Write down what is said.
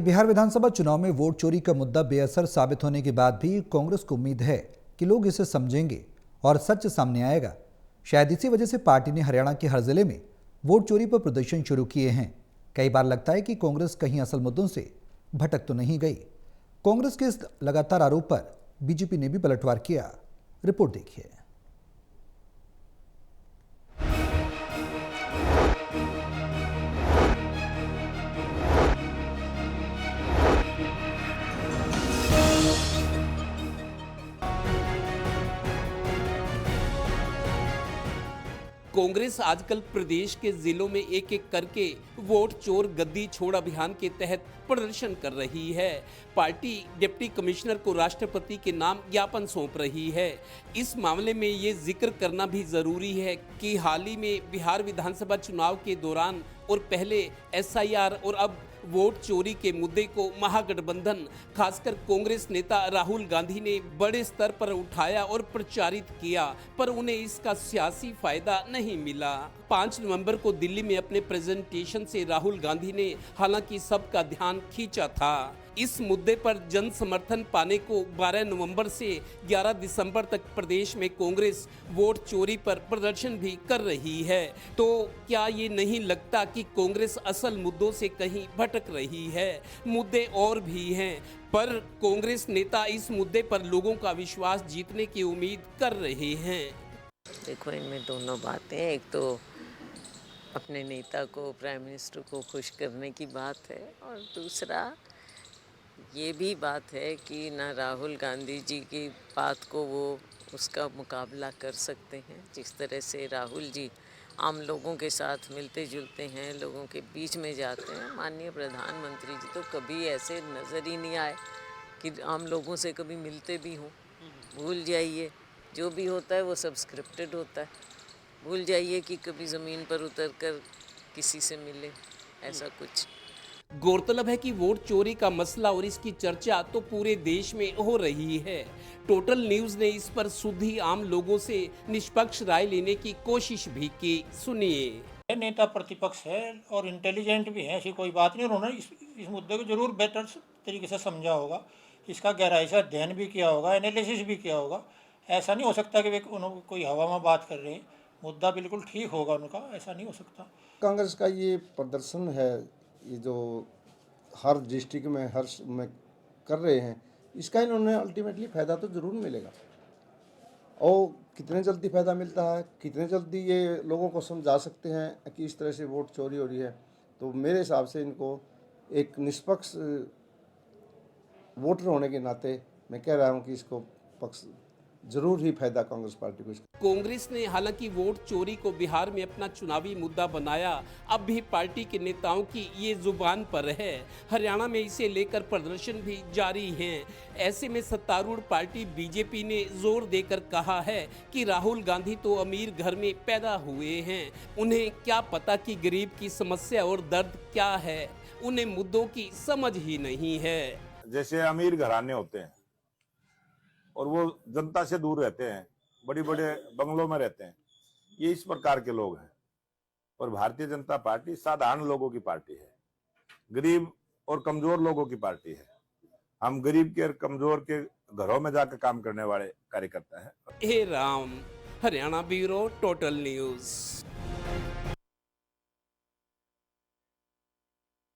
बिहार विधानसभा चुनाव में वोट चोरी का मुद्दा बेअसर साबित होने के बाद भी कांग्रेस को उम्मीद है कि लोग इसे समझेंगे और सच सामने आएगा। शायद इसी वजह से पार्टी ने हरियाणा के हर जिले में वोट चोरी पर प्रदर्शन शुरू किए हैं। कई बार लगता है कि कांग्रेस कहीं असल मुद्दों से भटक तो नहीं गई। कांग्रेस के इस लगातार आरोप पर बीजेपी ने भी पलटवार किया। रिपोर्ट देखिए। कांग्रेस आजकल प्रदेश के जिलों में एक एक करके वोट चोर गद्दी छोड़ अभियान के तहत प्रदर्शन कर रही है। पार्टी डिप्टी कमिश्नर को राष्ट्रपति के नाम ज्ञापन सौंप रही है। इस मामले में ये जिक्र करना भी जरूरी है कि हाल ही में बिहार विधानसभा चुनाव के दौरान और पहले एसआईआर और अब वोट चोरी के मुद्दे को महागठबंधन खासकर कांग्रेस नेता राहुल गांधी ने बड़े स्तर पर उठाया और प्रचारित किया, पर उन्हें इसका सियासी फायदा नहीं मिला। 5 नवंबर को दिल्ली में अपने प्रेजेंटेशन से राहुल गांधी ने हालांकि सबका ध्यान खींचा था। इस मुद्दे पर जन समर्थन पाने को 12 नवंबर से 11 दिसंबर तक प्रदेश में कांग्रेस वोट चोरी पर प्रदर्शन भी कर रही है। तो क्या ये नहीं लगता कि कांग्रेस असल मुद्दों से कहीं भटक रही है? मुद्दे और भी हैं, पर कांग्रेस नेता इस मुद्दे पर लोगों का विश्वास जीतने की उम्मीद कर रहे हैं। देखो, इनमें दोनों बातें, एक तो अपने नेता को, प्राइम मिनिस्टर को खुश करने की बात है, और दूसरा ये भी बात है कि ना राहुल गांधी जी की बात को वो उसका मुकाबला कर सकते हैं। जिस तरह से राहुल जी आम लोगों के साथ मिलते जुलते हैं, लोगों के बीच में जाते हैं, माननीय प्रधानमंत्री जी तो कभी ऐसे नज़र ही नहीं आए कि आम लोगों से कभी मिलते भी हों। भूल जाइए, जो भी होता है वो सब स्क्रिप्टेड होता है। भूल जाइए कि कभी ज़मीन पर उतर कर किसी से मिले, ऐसा कुछ। गौरतलब है कि वोट चोरी का मसला और इसकी चर्चा तो पूरे देश में हो रही है। टोटल न्यूज़ ने इस पर शुद्ध आम लोगों से निष्पक्ष राय लेने की कोशिश भी की। सुनिए। नेता प्रतिपक्ष है और इंटेलिजेंट भी है, ऐसी कोई बात नहीं। उन्होंने इस मुद्दे को जरूर बेटर तरीके से समझा होगा, इसका गहराई से अध्ययन भी किया होगा, एनालिसिस भी किया होगा। ऐसा नहीं हो सकता कि वे कोई हवा में बात कर रहे हैं। मुद्दा बिल्कुल ठीक होगा उनका, ऐसा नहीं हो सकता। कांग्रेस का ये प्रदर्शन है, ये जो हर डिस्ट्रिक्ट में हर में कर रहे हैं, इसका इन्होंने अल्टीमेटली फ़ायदा तो ज़रूर मिलेगा। और कितने जल्दी फ़ायदा मिलता है, कितने जल्दी ये लोगों को समझा सकते हैं कि इस तरह से वोट चोरी हो रही है, तो मेरे हिसाब से इनको एक निष्पक्ष वोटर होने के नाते मैं कह रहा हूँ कि इसको पक्ष जरूर ही फायदा कांग्रेस पार्टी को। कांग्रेस ने हालांकि वोट चोरी को बिहार में अपना चुनावी मुद्दा बनाया, अब भी पार्टी के नेताओं की ये जुबान पर है। हरियाणा में इसे लेकर प्रदर्शन भी जारी हैं। ऐसे में सत्तारूढ़ पार्टी बीजेपी ने जोर देकर कहा है कि राहुल गांधी तो अमीर घर में पैदा हुए हैं, उन्हें क्या पता कि गरीब की समस्या और दर्द क्या है। उन्हें मुद्दों की समझ ही नहीं है। जैसे अमीर घराने होते हैं और वो जनता से दूर रहते हैं, बड़ी बड़े बंगलों में रहते हैं, ये इस प्रकार के लोग हैं। और भारतीय जनता पार्टी साधारण लोगों की पार्टी है, गरीब और कमजोर लोगों की पार्टी है। हम गरीब के और कमजोर के घरों में जाकर काम करने वाले कार्यकर्ता हैं। हे Ram, Haryana bureau, total news.